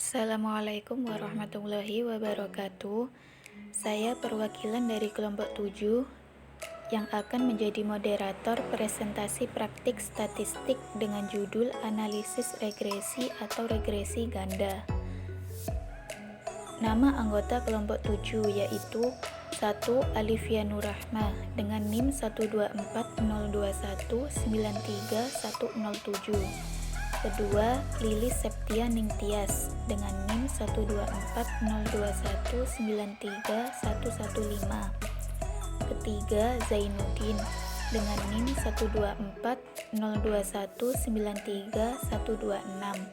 Assalamualaikum warahmatullahi wabarakatuh. Saya perwakilan dari kelompok 7 yang akan menjadi moderator presentasi praktik statistik dengan judul analisis regresi atau regresi ganda. Nama anggota kelompok 7 yaitu 1. Alifia Nurrahma dengan NIM 12402193107. Kedua, Lilis Septia Ningtyas dengan NIM 12402193115. Ketiga, Zainuddin dengan NIM 12402193126.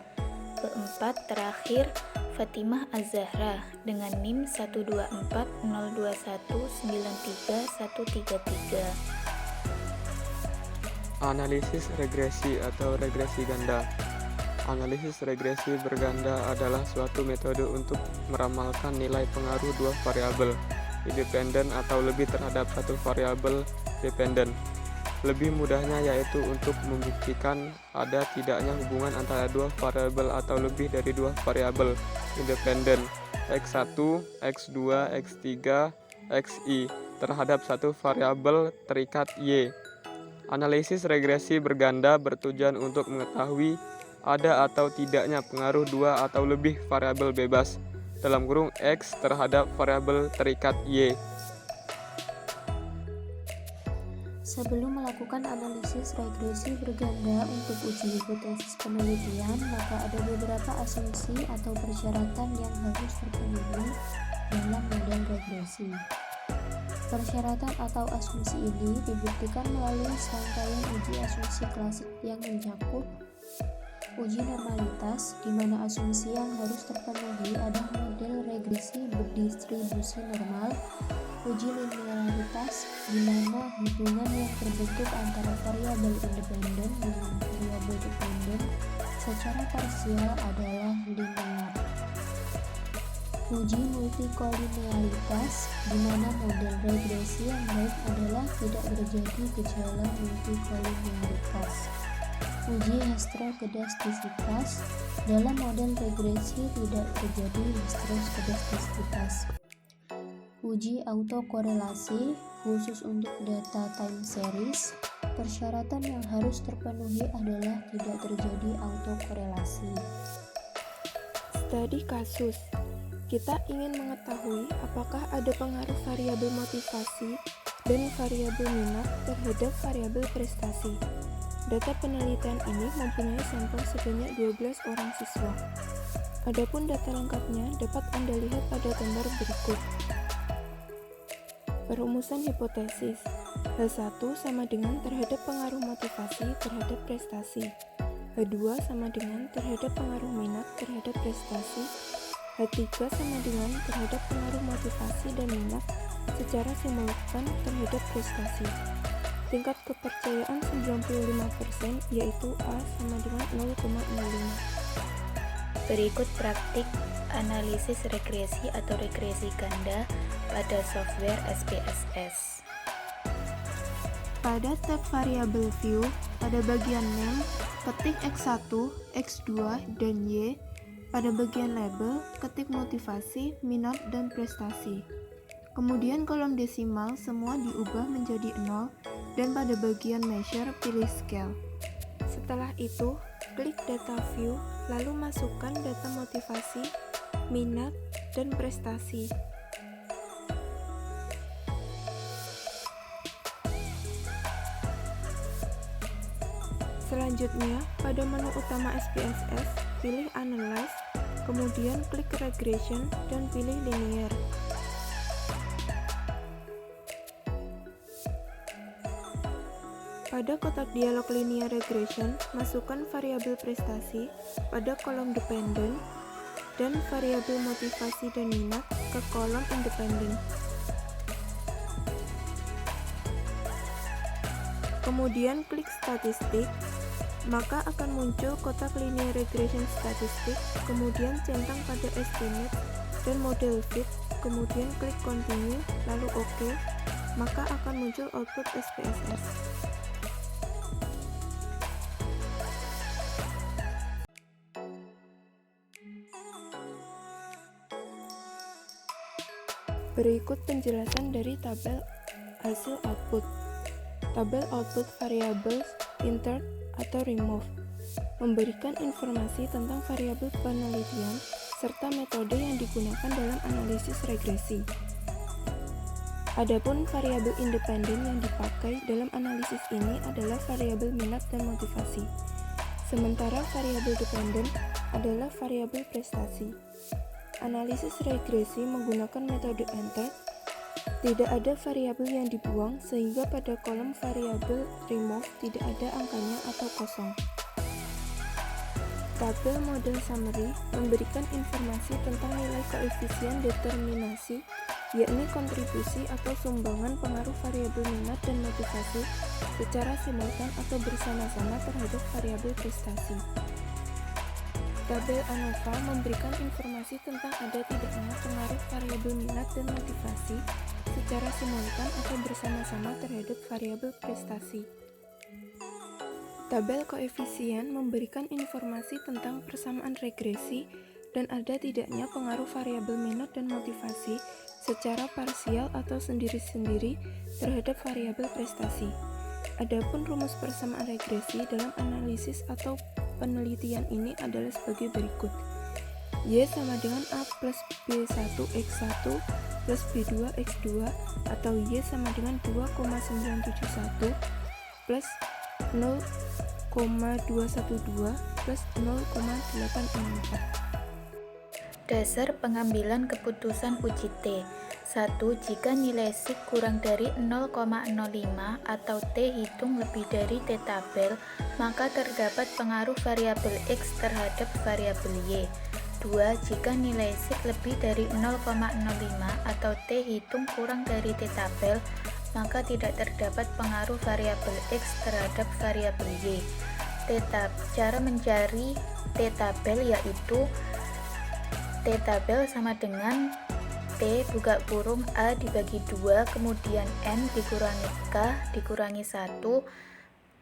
Keempat, terakhir, Fatimah Az-Zahra dengan NIM 12402193133. Analisis regresi atau regresi ganda. Analisis regresi berganda adalah suatu metode untuk meramalkan nilai pengaruh dua variabel independen atau lebih terhadap satu variabel dependen. Lebih mudahnya yaitu untuk membuktikan ada tidaknya hubungan antara dua variabel atau lebih dari dua variabel independen X1, X2, X3, Xi terhadap satu variabel terikat Y. Analisis regresi berganda bertujuan untuk mengetahui ada atau tidaknya pengaruh dua atau lebih variabel bebas (X) terhadap variabel terikat Y. Sebelum melakukan analisis regresi berganda untuk uji hipotesis penelitian, maka ada beberapa asumsi atau persyaratan yang harus terpenuhi dalam model regresi. Persyaratan atau asumsi ini dibuktikan melalui serangkaian uji asumsi klasik yang mencakup uji normalitas, di mana asumsi yang harus terpenuhi adalah model regresi berdistribusi normal, uji linearitas, di mana hubungan yang terbentuk antara variabel independen dengan variabel dependen secara parsial adalah linear. Uji multikolinearitas, di mana model regresi yang baik adalah tidak terjadi gejala multikolinearitas. Uji heterokedastisitas, dalam model regresi tidak terjadi heterokedastisitas. Uji autokorelasi, khusus untuk data time series, persyaratan yang harus terpenuhi adalah tidak terjadi autokorelasi. Studi kasus. Kita ingin mengetahui apakah ada pengaruh variabel motivasi dan variabel minat terhadap variabel prestasi. Data penelitian ini mempunyai sampel sebanyak 12 orang siswa. Adapun data lengkapnya dapat Anda lihat pada gambar berikut. Perumusan hipotesis. H1 sama dengan terhadap pengaruh motivasi terhadap prestasi. H2 sama dengan terhadap pengaruh minat terhadap prestasi. H3 sama dengan terhadap pengaruh motivasi dan minat secara simultan terhadap prestasi. Tingkat kepercayaan 95%, yaitu A sama dengan 0,05. Berikut praktik analisis regresi atau regresi ganda pada software SPSS. Pada tab variabel view, pada bagian name, ketik X1, X2, dan Y. Pada bagian label, ketik motivasi, minat, dan prestasi. Kemudian kolom desimal semua diubah menjadi 0, dan pada bagian measure pilih scale. Setelah itu, klik data view, lalu masukkan data motivasi, minat, dan prestasi. Selanjutnya, pada menu utama SPSS, pilih Analyze, kemudian klik Regression dan pilih Linear. Pada kotak dialog Linear Regression, masukkan variabel prestasi pada kolom dependen dan variabel motivasi dan minat ke kolom independen. Kemudian klik Statistik, maka akan muncul kotak Linear Regression Statistik, kemudian centang pada Estimate dan Model Fit, kemudian klik Continue, lalu OK, maka akan muncul output SPSS. Berikut penjelasan dari tabel hasil output. Tabel output variabel insert atau remove memberikan informasi tentang variabel penelitian serta metode yang digunakan dalam analisis regresi. Adapun variabel independen yang dipakai dalam analisis ini adalah variabel minat dan motivasi. Sementara variabel dependen adalah variabel prestasi. Analisis regresi menggunakan metode enter. Tidak ada variabel yang dibuang sehingga pada kolom variabel remove tidak ada angkanya atau kosong. Tabel model summary memberikan informasi tentang nilai koefisien determinasi, yakni kontribusi atau sumbangan pengaruh variabel minat dan motivasi secara simultan atau bersama-sama terhadap variabel prestasi. Tabel ANOVA memberikan informasi tentang ada tidaknya pengaruh variabel minat dan motivasi secara simultan atau bersama-sama terhadap variabel prestasi. Tabel koefisien memberikan informasi tentang persamaan regresi dan ada tidaknya pengaruh variabel minat dan motivasi secara parsial atau sendiri-sendiri terhadap variabel prestasi. Adapun rumus persamaan regresi dalam analisis atau penelitian ini adalah sebagai berikut. Y sama dengan A plus B1X1 plus B2X2 atau Y sama dengan 2,971 plus 0,212 plus 0,864. Dasar pengambilan keputusan uji T. 1. Jika nilai sig kurang dari 0,05 atau T hitung lebih dari T tabel, maka terdapat pengaruh variabel X terhadap variabel Y. 2. Jika nilai sig lebih dari 0,05 atau T hitung kurang dari T tabel, maka tidak terdapat pengaruh variabel X terhadap variabel Y. Cara mencari T tabel yaitu T tabel sama dengan T buka kurung A dibagi 2 kemudian N dikurangi K dikurangi 1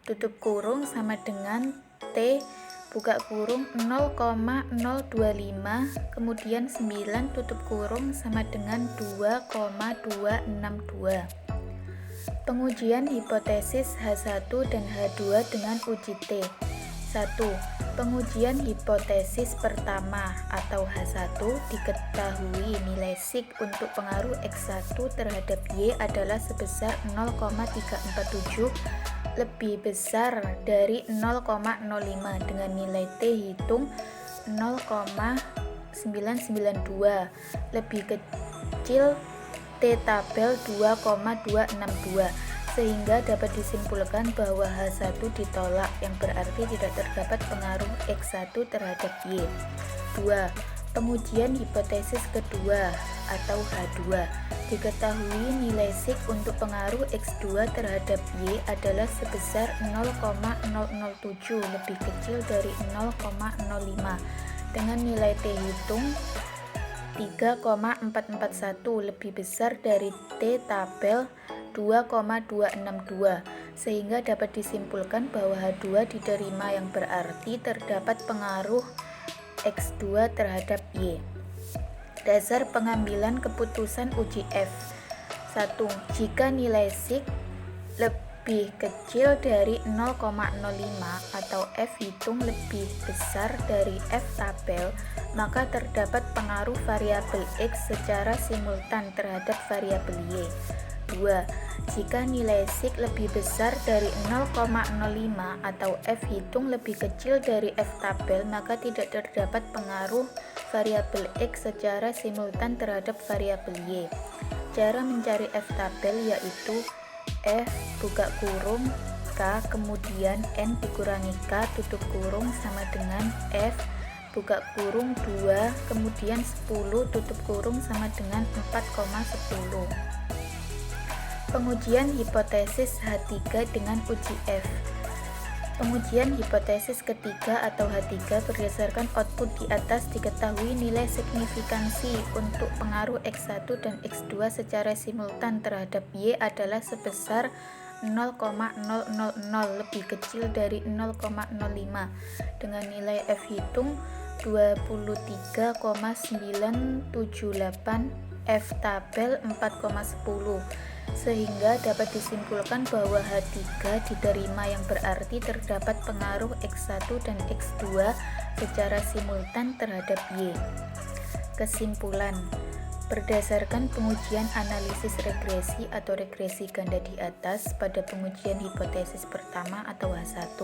tutup kurung sama dengan T buka kurung 0,025 kemudian 9 tutup kurung sama dengan 2,262. Pengujian hipotesis H1 dan H2 dengan uji T. 1. Pengujian hipotesis pertama atau H1 diketahui nilai sig untuk pengaruh X1 terhadap Y adalah sebesar 0,347 lebih besar dari 0,05 dengan nilai T hitung 0,992 lebih kecil T tabel 2,262 sehingga dapat disimpulkan bahwa H1 ditolak yang berarti tidak terdapat pengaruh X1 terhadap Y. 2. Pengujian hipotesis kedua atau H2 diketahui nilai sig untuk pengaruh X2 terhadap Y adalah sebesar 0,007 lebih kecil dari 0,05 dengan nilai T hitung 3,441 lebih besar dari T tabel 2,262 sehingga dapat disimpulkan bahwa H2 diterima yang berarti terdapat pengaruh X2 terhadap Y. Dasar pengambilan keputusan uji F. 1. Jika nilai sig lebih kecil dari 0,05 atau F hitung lebih besar dari F tabel, maka terdapat pengaruh variabel X secara simultan terhadap variabel Y. 2. Jika nilai sig lebih besar dari 0,05 atau F hitung lebih kecil dari F tabel, maka tidak terdapat pengaruh variabel X secara simultan terhadap variabel Y. Cara mencari F tabel yaitu F buka kurung K kemudian N dikurangi K tutup kurung sama dengan F buka kurung 2 kemudian 10 tutup kurung sama dengan 4,10. Pengujian hipotesis H3 dengan uji F. Pengujian hipotesis ketiga atau H3 berdasarkan output di atas diketahui nilai signifikansi untuk pengaruh X1 dan X2 secara simultan terhadap Y adalah sebesar 0,000 lebih kecil dari 0,05 dengan nilai F hitung 23,978 F tabel 4,10, sehingga dapat disimpulkan bahwa H3 diterima yang berarti terdapat pengaruh X1 dan X2 secara simultan terhadap Y. Kesimpulan: berdasarkan pengujian analisis regresi atau regresi ganda di atas, pada pengujian hipotesis pertama atau H1,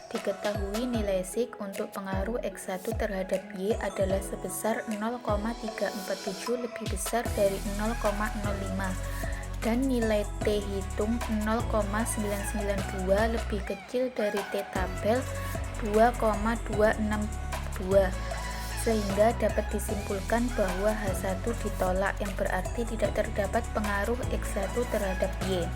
diketahui nilai sig untuk pengaruh X1 terhadap Y adalah sebesar 0,347 lebih besar dari 0,05 dan nilai T hitung 0,992 lebih kecil dari T tabel 2,262, sehingga dapat disimpulkan bahwa H1 ditolak yang berarti tidak terdapat pengaruh X1 terhadap Y.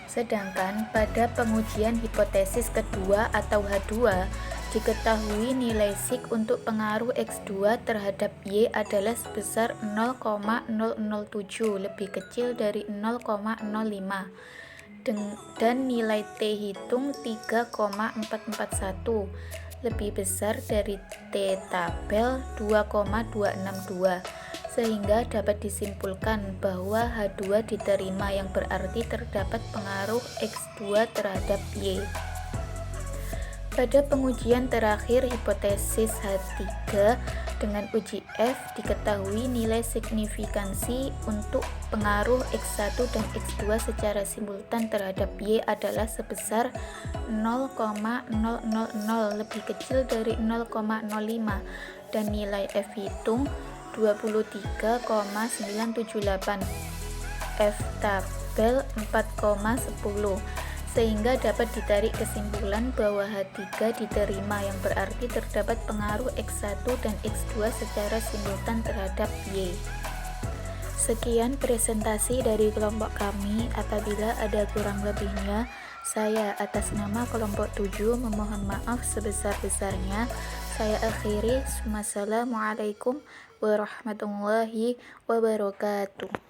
Sedangkan pada pengujian hipotesis kedua atau H2, diketahui nilai sig untuk pengaruh X2 terhadap Y adalah sebesar 0,007 lebih kecil dari 0,05 dan nilai T hitung 3,441 lebih besar dari T tabel 2,262, sehingga dapat disimpulkan bahwa H2 diterima yang berarti terdapat pengaruh X2 terhadap Y. Pada pengujian terakhir hipotesis H3 dengan uji F, diketahui nilai signifikansi untuk pengaruh X1 dan X2 secara simultan terhadap Y adalah sebesar 0,000 lebih kecil dari 0,05 dan nilai F hitung 23,978 F tabel 4,10, sehingga dapat ditarik kesimpulan bahwa H3 diterima yang berarti terdapat pengaruh X1 dan X2 secara simultan terhadap Y. Sekian presentasi dari kelompok kami. Apabila ada kurang lebihnya, saya atas nama kelompok 7 memohon maaf sebesar-besarnya. Saya akhiri. Wassalamualaikum warahmatullahi wabarakatuh.